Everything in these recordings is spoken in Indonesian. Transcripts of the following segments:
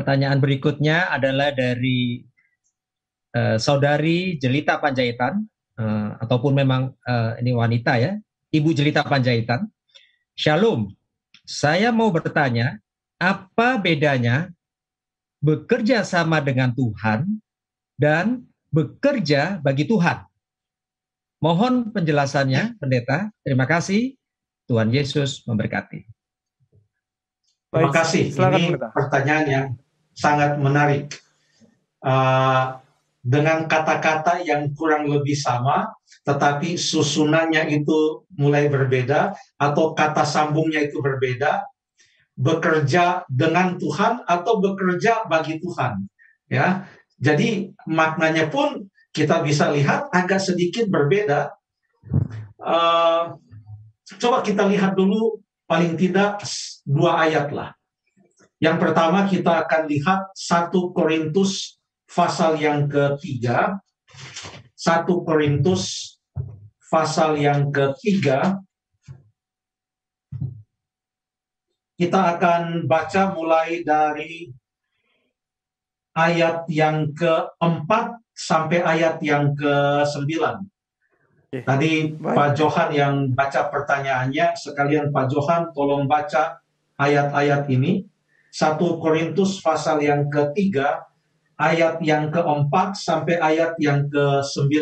Pertanyaan berikutnya adalah dari Saudari Jelita Panjaitan, ataupun memang ini wanita ya, Ibu Jelita Panjaitan. Shalom, saya mau bertanya, apa bedanya bekerja sama dengan Tuhan dan bekerja bagi Tuhan? Mohon penjelasannya, Pendeta. Terima kasih. Tuhan Yesus memberkati. Terima kasih. Ini pertanyaan yang sangat menarik. Dengan kata-kata yang kurang lebih sama, tetapi susunannya itu mulai berbeda, atau kata sambungnya itu berbeda, bekerja dengan Tuhan atau bekerja bagi Tuhan. Ya, jadi maknanya pun kita bisa lihat agak sedikit berbeda. Coba kita lihat dulu paling tidak 2 ayat lah. Yang pertama kita akan lihat 1 Korintus pasal yang ketiga. 1 Korintus pasal yang ketiga. Kita akan baca mulai dari ayat yang ke-4 sampai ayat yang ke-9. Tadi Pak Johan yang baca pertanyaannya, sekalian Pak Johan tolong baca ayat-ayat ini. 1 Korintus pasal yang ketiga, ayat yang ke-4 sampai ayat yang ke-9.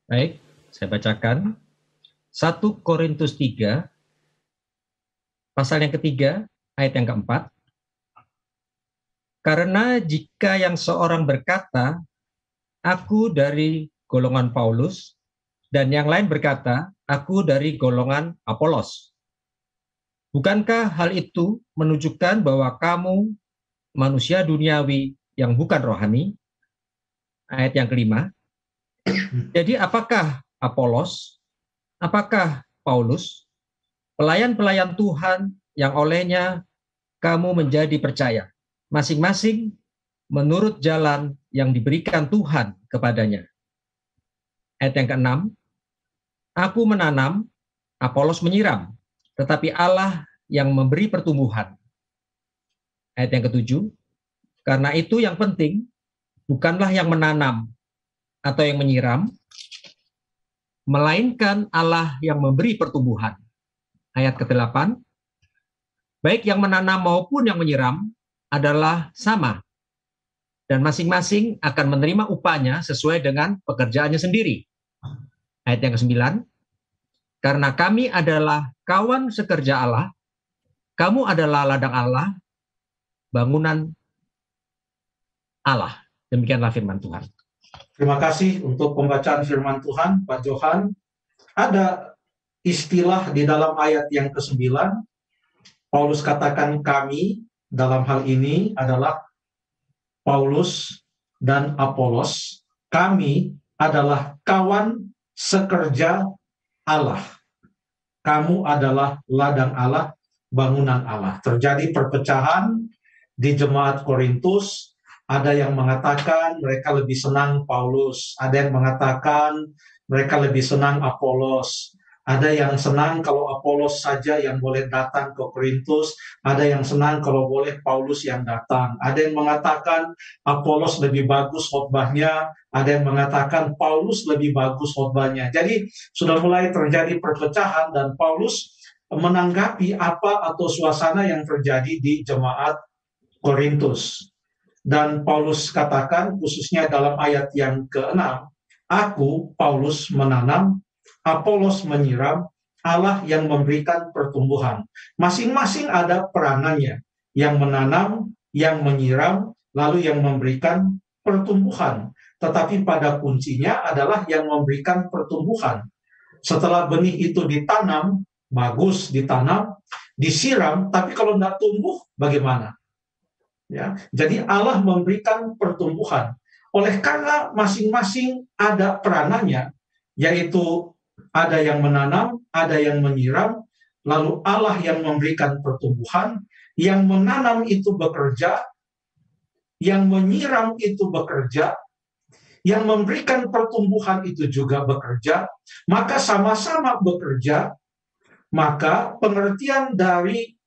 Baik, saya bacakan. 1 Korintus 3, pasal yang ketiga, ayat yang ke-4. Karena jika yang seorang berkata, aku dari golongan Paulus, dan yang lain berkata, aku dari golongan Apolos. Bukankah hal itu menunjukkan bahwa kamu manusia duniawi yang bukan rohani? Ayat yang kelima. Jadi apakah Apolos? Apakah Paulus? Pelayan-pelayan Tuhan yang olehnya kamu menjadi percaya, masing-masing menurut jalan yang diberikan Tuhan kepadanya. Ayat yang ke-6. Aku menanam, Apolos menyiram, tetapi Allah yang memberi pertumbuhan. Ayat yang ke-7. Karena itu yang penting bukanlah yang menanam atau yang menyiram, melainkan Allah yang memberi pertumbuhan. Ayat ke-8. Baik yang menanam maupun yang menyiram adalah sama, dan masing-masing akan menerima upahnya sesuai dengan pekerjaannya sendiri. Ayat yang ke-9. Karena kami adalah kawan sekerja Allah, kamu adalah ladang Allah, bangunan Allah. Demikianlah firman Tuhan. Terima kasih untuk pembacaan firman Tuhan, Pak Johan. Ada istilah di dalam ayat yang ke-9, Paulus katakan kami, dalam hal ini adalah Paulus dan Apolos. Kami adalah kawan sekerja Allah. Kamu adalah ladang Allah, bangunan Allah. Terjadi perpecahan di jemaat Korintus. Ada yang mengatakan mereka lebih senang Paulus. Ada yang mengatakan mereka lebih senang Apolos. Ada yang senang kalau Apolos saja yang boleh datang ke Korintus. Ada yang senang kalau boleh Paulus yang datang. Ada yang mengatakan Apolos lebih bagus khotbahnya. Ada yang mengatakan Paulus lebih bagus khotbahnya. Jadi sudah mulai terjadi perpecahan dan Paulus menanggapi apa atau suasana yang terjadi di jemaat Korintus. Dan Paulus katakan khususnya dalam ayat yang ke-6, aku, Paulus, menanam, Apolos menyiram, Allah yang memberikan pertumbuhan. Masing-masing ada peranannya, yang menanam, yang menyiram, lalu yang memberikan pertumbuhan. Tetapi pada kuncinya adalah yang memberikan pertumbuhan. Setelah benih itu ditanam, bagus ditanam, disiram, tapi kalau tidak tumbuh, bagaimana? Ya, jadi Allah memberikan pertumbuhan. Oleh karena masing-masing ada peranannya, yaitu ada yang menanam, ada yang menyiram, lalu Allah yang memberikan pertumbuhan, yang menanam itu bekerja, yang menyiram itu bekerja, yang memberikan pertumbuhan itu juga bekerja, maka sama-sama bekerja, maka pengertian dari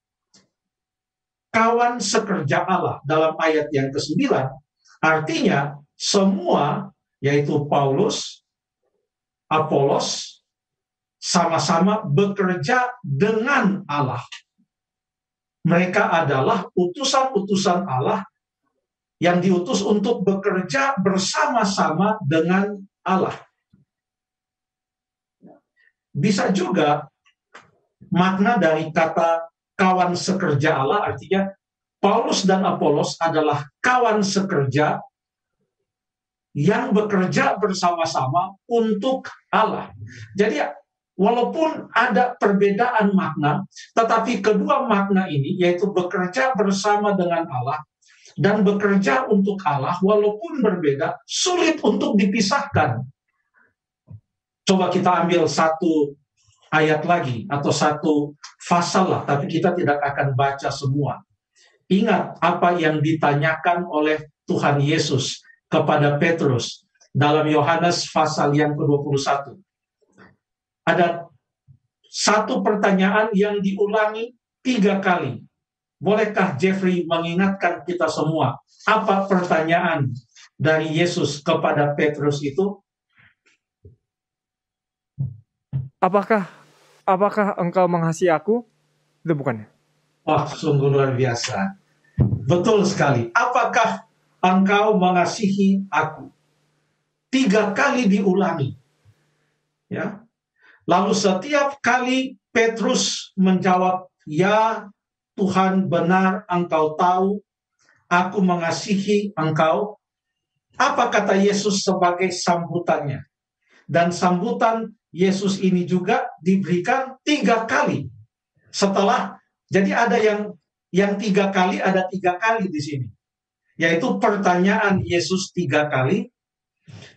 kawan sekerja Allah dalam ayat yang ke-9, artinya semua, yaitu Paulus, Apolos, sama-sama bekerja dengan Allah. Mereka adalah utusan-utusan Allah yang diutus untuk bekerja bersama-sama dengan Allah. Bisa juga makna dari kata kawan sekerja Allah, artinya Paulus dan Apolos adalah kawan sekerja yang bekerja bersama-sama untuk Allah. Jadi walaupun ada perbedaan makna, tetapi kedua makna ini, yaitu bekerja bersama dengan Allah dan bekerja untuk Allah, walaupun berbeda, sulit untuk dipisahkan. Coba kita ambil satu ayat lagi, atau satu pasal lah, tapi kita tidak akan baca semua. Ingat apa yang ditanyakan oleh Tuhan Yesus kepada Petrus dalam Yohanes pasal yang ke-21. Ada satu pertanyaan yang diulangi 3 kali. Bolehkah Jeffrey mengingatkan kita semua apa pertanyaan dari Yesus kepada Petrus itu? Apakah engkau mengasihi aku? Itu bukannya? Wah, sungguh luar biasa. Betul sekali. Apakah engkau mengasihi aku? 3 kali diulangi. Ya. Lalu setiap kali Petrus menjawab, "Ya Tuhan, benar engkau tahu aku mengasihi engkau." Apa kata Yesus sebagai sambutannya? Dan sambutan Yesus ini juga diberikan 3 kali. Setelah, jadi ada yang 3 kali, ada 3 kali di sini. Yaitu pertanyaan Yesus 3 kali,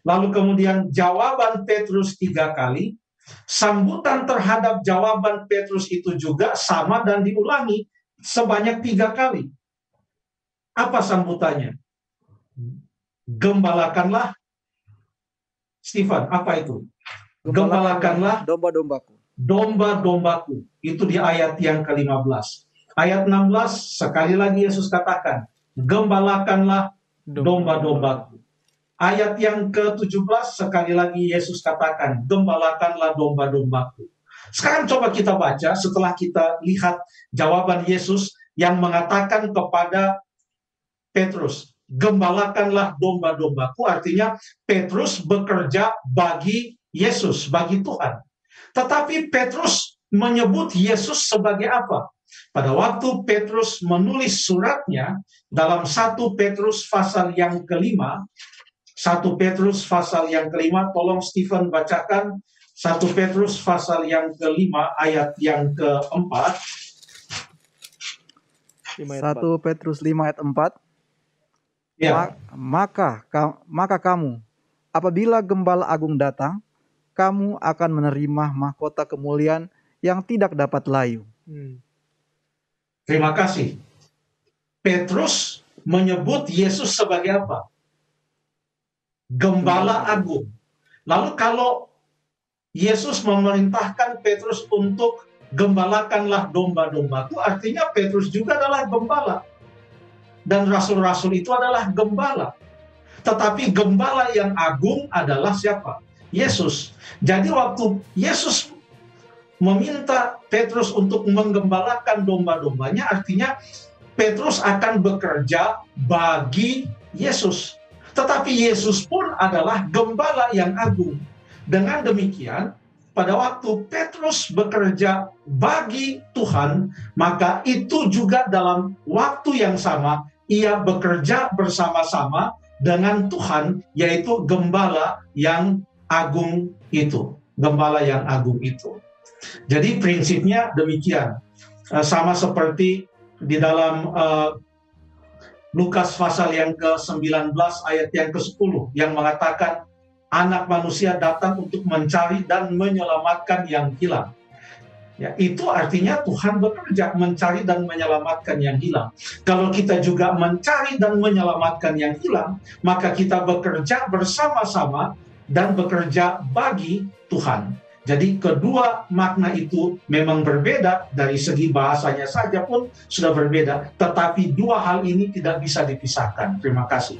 lalu kemudian jawaban Petrus 3 kali, sambutan terhadap jawaban Petrus itu juga sama dan diulangi sebanyak 3 kali. Apa sambutannya? Gembalakanlah. Stephen, apa itu? Gembalakanlah domba-dombaku. Domba-dombaku. Itu di ayat yang ke-15. Ayat 16, sekali lagi Yesus katakan, gembalakanlah domba-dombaku. Ayat yang ke-17, sekali lagi Yesus katakan, gembalakanlah domba-dombaku. Sekarang coba kita baca setelah kita lihat jawaban Yesus yang mengatakan kepada Petrus, gembalakanlah domba-dombaku, artinya Petrus bekerja bagi Yesus, bagi Tuhan. Tetapi Petrus menyebut Yesus sebagai apa? Pada waktu Petrus menulis suratnya dalam 1 Petrus pasal yang ke-5, 1 Petrus pasal yang ke-5, tolong Stephen bacakan 1 Petrus pasal yang ke-5 ayat yang ke-4. 1 Petrus 5 ayat 4. Ya. Maka kamu, apabila Gembala Agung datang, kamu akan menerima mahkota kemuliaan yang tidak dapat layu. Terima kasih. Petrus menyebut Yesus sebagai apa? Gembala Agung. Lalu kalau Yesus memerintahkan Petrus untuk gembalakanlah domba-dombaku, artinya Petrus juga adalah gembala. Dan rasul-rasul itu adalah gembala. Tetapi gembala yang agung adalah siapa? Yesus. Jadi waktu Yesus meminta Petrus untuk menggembalakan domba-dombanya, artinya Petrus akan bekerja bagi Yesus. Tetapi Yesus pun adalah gembala yang agung. Dengan demikian, pada waktu Petrus bekerja bagi Tuhan, maka itu juga dalam waktu yang sama, ia bekerja bersama-sama dengan Tuhan, yaitu gembala yang agung itu. Gembala yang agung itu. Jadi prinsipnya demikian. Sama seperti di dalam Lukas pasal yang ke-19 ayat yang ke-10 yang mengatakan anak manusia datang untuk mencari dan menyelamatkan yang hilang. Ya, itu artinya Tuhan bekerja mencari dan menyelamatkan yang hilang. Kalau kita juga mencari dan menyelamatkan yang hilang, maka kita bekerja bersama-sama dan bekerja bagi Tuhan. Jadi kedua makna itu memang berbeda, dari segi bahasanya saja pun sudah berbeda, tetapi dua hal ini tidak bisa dipisahkan. Terima kasih.